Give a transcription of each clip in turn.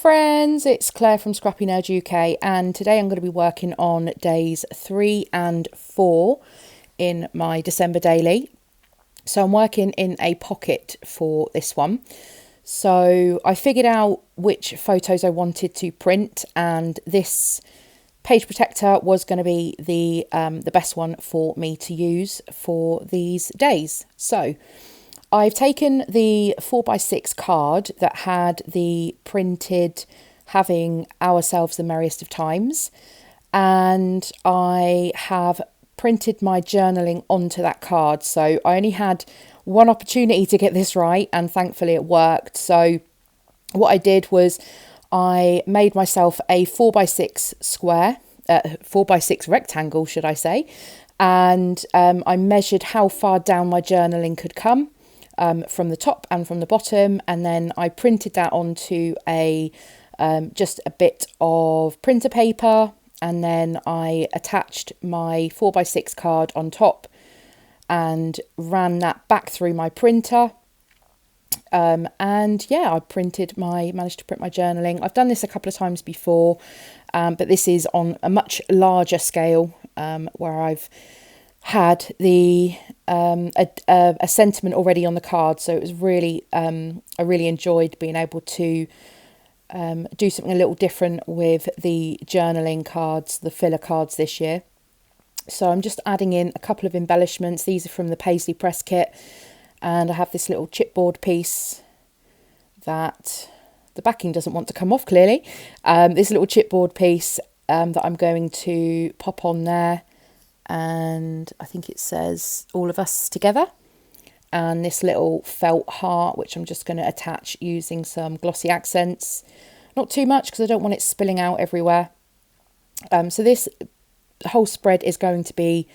friends, it's Claire from Scrappy Nerd UK, and today I'm going to be working on days 3 and 4 in my December daily. So I'm working in a pocket for this one. So I figured out which photos I wanted to print, and this page protector was going to be the best one for me to use for these days. So I've taken the 4x6 card that had the printed having ourselves the merriest of times, and I have printed my journaling onto that card. So I only had one opportunity to get this right, and thankfully it worked. So what I did was I made myself a 4x6 square, 4x6 rectangle, should I say, and I measured how far down my journaling could come. From the top and from the bottom, and then I printed that onto a just a bit of printer paper, and then I attached my 4x6 card on top and ran that back through my printer. And yeah, I managed to print my journaling. I've done this a couple of times before, but this is on a much larger scale, where I've had the a sentiment already on the card, so it was really I really enjoyed being able to do something a little different with the journaling cards, the filler cards this year. So I'm just adding in a couple of embellishments. These are from the Paisley press kit, and I have this little chipboard piece that the backing doesn't want to come off clearly. This little chipboard piece that I'm going to pop on there, and I think it says all of us together, and this little felt heart which I'm just going to attach using some glossy accents, not too much because I don't want it spilling out everywhere. So this whole spread is going to be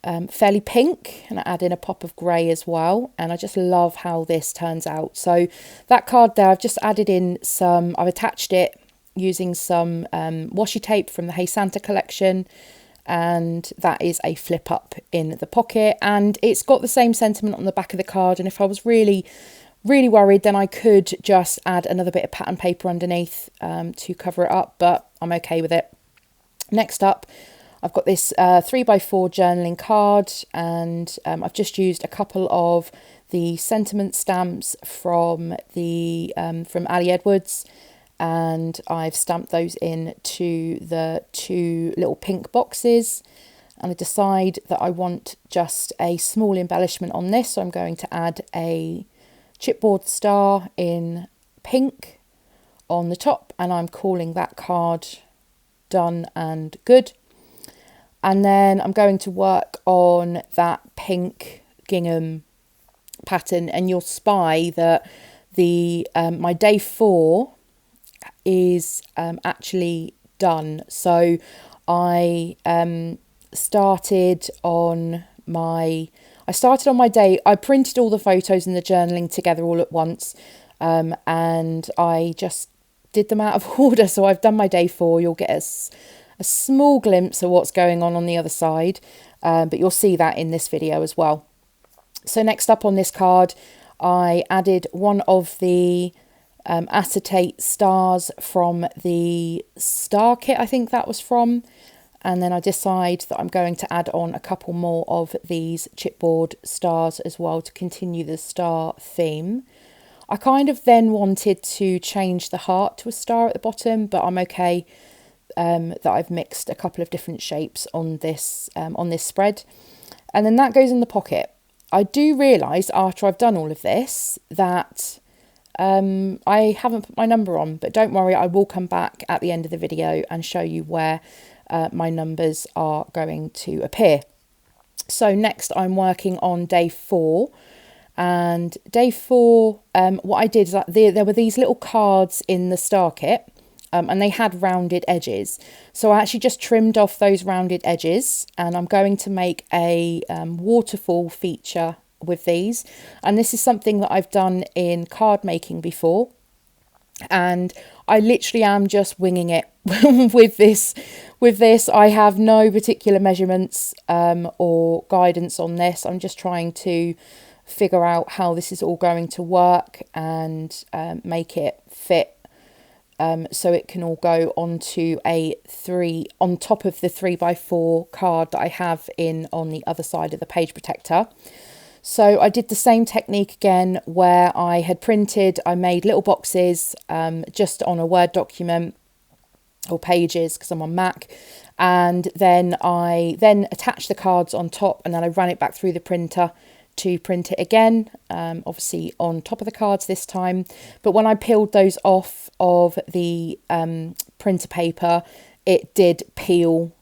fairly pink, and I add in a pop of grey as well, and I just love how this turns out. So that card there, I've just added in I've attached it using some washi tape from the Hey Santa collection, and that is a flip up in the pocket, and it's got the same sentiment on the back of the card. And if I was really worried, then I could just add another bit of pattern paper underneath to cover it up, but I'm okay with it. Next up, I've got this 3x4 journaling card, and I've just used a couple of the sentiment stamps from Ali Edwards, and I've stamped those in to the two little pink boxes, and I decide that I want just a small embellishment on this, so I'm going to add a chipboard star in pink on the top, and I'm calling that card done and good. And then I'm going to work on that pink gingham pattern, and you'll spy that the my day 4 is actually done. So I started on my day. I printed all the photos and the journaling together all at once, and I just did them out of order. So I've done my day 4. You'll get a small glimpse of what's going on the other side, but you'll see that in this video as well. So next up on this card, I added one of the acetate stars from the star kit, I think that was from, and then I decide that I'm going to add on a couple more of these chipboard stars as well to continue the star theme. I kind of then wanted to change the heart to a star at the bottom, but I'm okay that I've mixed a couple of different shapes on this spread, and then that goes in the pocket. I do realise after I've done all of this that I haven't put my number on, but don't worry, I will come back at the end of the video and show you where my numbers are going to appear. So next I'm working on day 4, and day 4, what I did is that there were these little cards in the star kit, and they had rounded edges. So I actually just trimmed off those rounded edges, and I'm going to make a waterfall feature with these. And this is something that I've done in card making before, and I literally am just winging it with this. I have no particular measurements or guidance on this. I'm just trying to figure out how this is all going to work and make it fit so it can all go onto on top of the 3x4 card that I have on the other side of the page protector. So I did the same technique again, where I made little boxes just on a Word document or Pages, because I'm on Mac, and then I attached the cards on top, and then I ran it back through the printer to print it again, obviously on top of the cards this time. But when I peeled those off of the printer paper, it did peel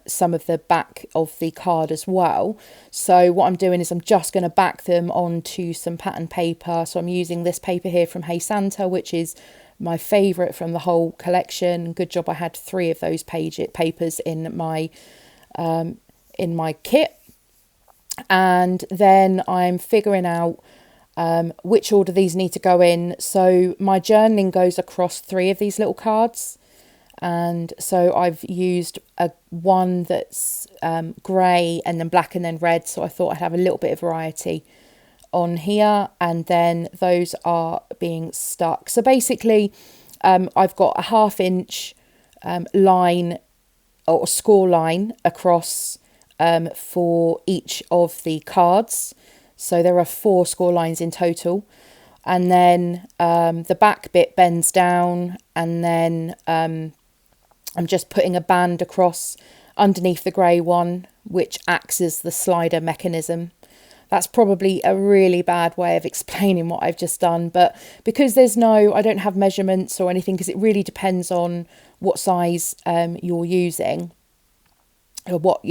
some of the back of the card as well. So what I'm doing is I'm just going to back them onto some pattern paper. So I'm using this paper here from Hey Santa, which is my favourite from the whole collection. Good job I had 3 of those papers in my kit. And then I'm figuring out which order these need to go in. So my journaling goes across 3 of these little cards. And so I've used one that's grey and then black and then red. So I thought I'd have a little bit of variety on here. And then those are being stuck. So basically, I've got a 1/2 inch line or score line across for each of the cards. So there are 4 score lines in total. And then the back bit bends down, and then I'm just putting a band across underneath the grey one, which acts as the slider mechanism. That's probably a really bad way of explaining what I've just done, but because I don't have measurements or anything, because it really depends on what size you're using, or what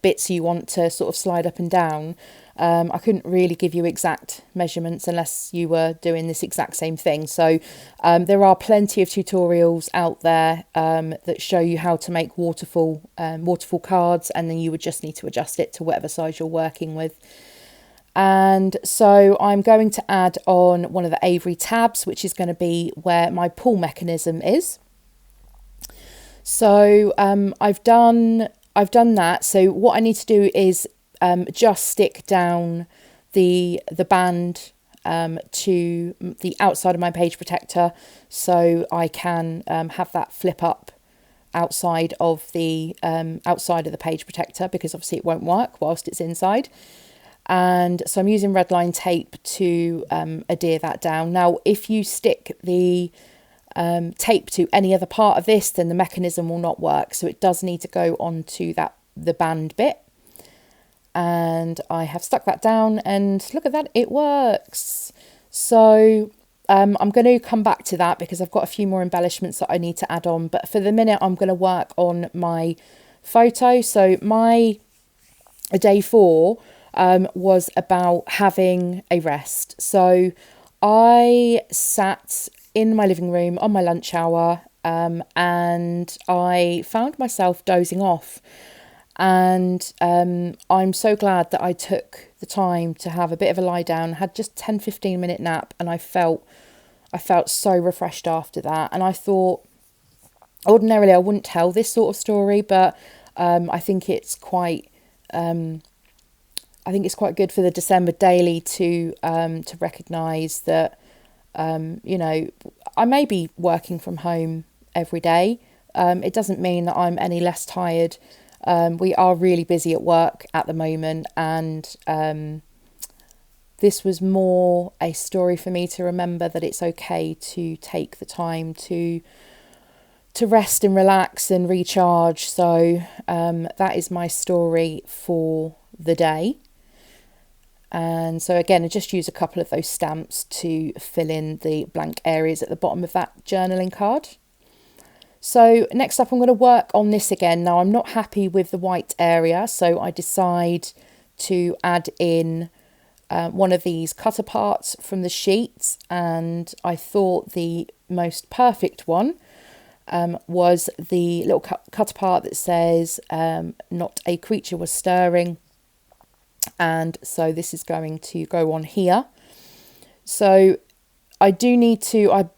bits you want to sort of slide up and down. I couldn't really give you exact measurements unless you were doing this exact same thing. So there are plenty of tutorials out there that show you how to make waterfall cards, and then you would just need to adjust it to whatever size you're working with. And so I'm going to add on one of the Avery tabs, which is going to be where my pull mechanism is. So I've done that. So what I need to do is just stick down the band to the outside of my page protector, so I can have that flip up outside of the page protector, because obviously it won't work whilst it's inside. And so I'm using red line tape to adhere that down. Now, if you stick the tape to any other part of this, then the mechanism will not work. So it does need to go onto the band bit. And I have stuck that down, and look at that, it works. So I'm going to come back to that because I've got a few more embellishments that I need to add on. But for the minute, I'm going to work on my photo. So my day 4 was about having a rest. So I sat in my living room on my lunch hour, and I found myself dozing off. And I'm so glad that I took the time to have a bit of a lie down, had just 10-15 minute nap, and I felt so refreshed after that. And I thought, ordinarily I wouldn't tell this sort of story, but I think it's quite good for the December daily to recognise that I may be working from home every day. It doesn't mean that I'm any less tired. We are really busy at work at the moment, and this was more a story for me to remember that it's okay to take the time to rest and relax and recharge. So that is my story for the day. And so again, I just use a couple of those stamps to fill in the blank areas at the bottom of that journaling card. So next up, I'm going to work on this again. Now, I'm not happy with the white area, so I decide to add in one of these cut aparts from the sheet. And I thought the most perfect one was the little cut apart that says, "Not a creature was stirring." And so this is going to go on here. So I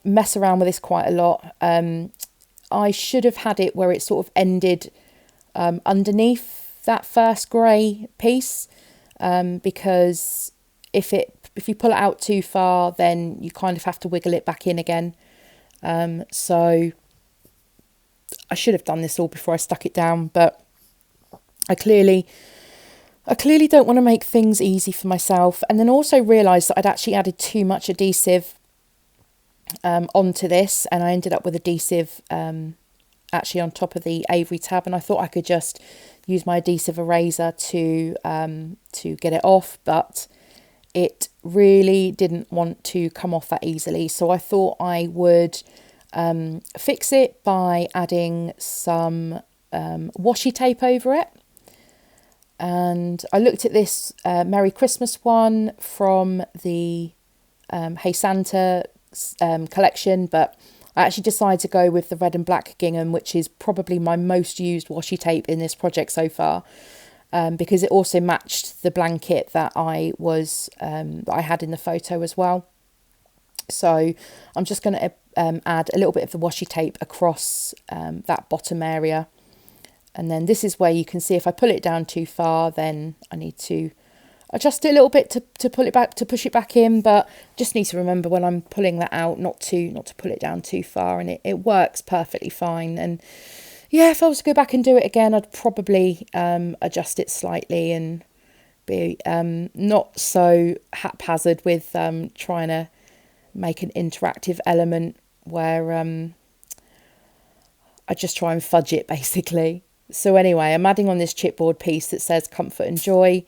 mess around with this quite a lot. I should have had it where it sort of ended underneath that first grey piece, because if you pull it out too far, then you kind of have to wiggle it back in again. So I should have done this all before I stuck it down, but I clearly don't want to make things easy for myself. And then also realised that I'd actually added too much adhesive onto this, and I ended up with adhesive actually on top of the Avery tab, and I thought I could just use my adhesive eraser to get it off, but it really didn't want to come off that easily. So I thought I would fix it by adding some washi tape over it. And I looked at this Merry Christmas one from the Hey Santa collection, but I actually decided to go with the red and black gingham, which is probably my most used washi tape in this project so far, because it also matched the blanket that I had in the photo as well. So I'm just going to add a little bit of the washi tape across that bottom area. And then this is where you can see if I pull it down too far, then I need to adjust it a little bit to pull it back, to push it back in. But just need to remember when I'm pulling that out not to pull it down too far, and it works perfectly fine. And yeah, if I was to go back and do it again, I'd probably adjust it slightly and be not so haphazard with trying to make an interactive element where I just try and fudge it basically. So anyway, I'm adding on this chipboard piece that says Comfort and Joy.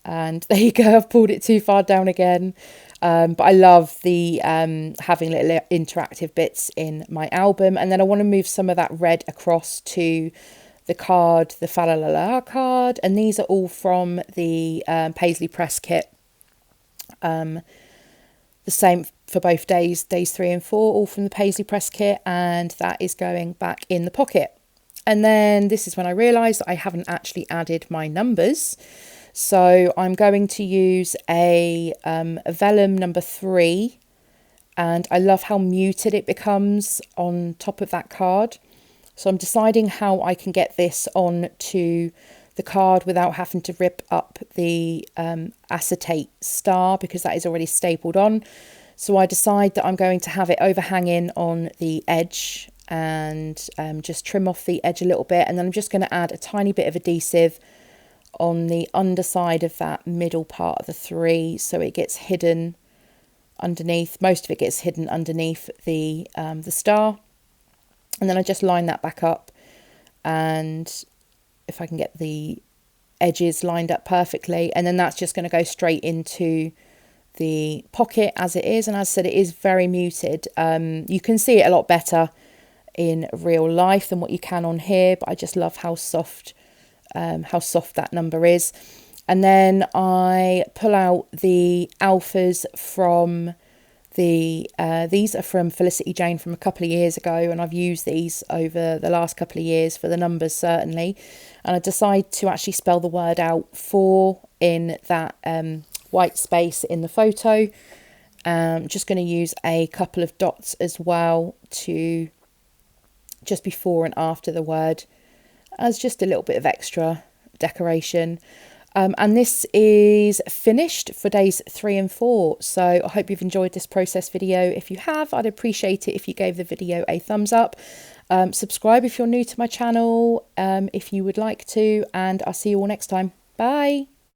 And there you go, I've pulled it too far down again. But I love the having little interactive bits in my album. And then I want to move some of that red across to the card, the Fa La La La card. And these are all from the Paisley Press kit. The same for both days 3 and 4, all from the Paisley Press kit. And that is going back in the pocket. And then this is when I realised that I haven't actually added my numbers. So I'm going to use a vellum number 3, and I love how muted it becomes on top of that card. So I'm deciding how I can get this on to the card without having to rip up the acetate star, because that is already stapled on. So I decide that I'm going to have it overhanging on the edge and just trim off the edge a little bit, and then I'm just going to add a tiny bit of adhesive on the underside of that middle part of the 3, so it gets hidden underneath. Most of it gets hidden underneath the star, and then I just line that back up, and if I can get the edges lined up perfectly, and then that's just going to go straight into the pocket as it is. And as I said, it is very muted. You can see it a lot better in real life than what you can on here, but I just love how soft that number is. And then I pull out the alphas from these are from Felicity Jane from a couple of years ago, and I've used these over the last couple of years for the numbers certainly. And I decide to actually spell the word out 4 in that white space in the photo. Just going to use a couple of dots as well to just before and after the word as just a little bit of extra decoration. And this is finished for days 3 and 4. So I hope you've enjoyed this process video. If you have, I'd appreciate it if you gave the video a thumbs up. Subscribe if you're new to my channel, if you would like to, and I'll see you all next time. Bye.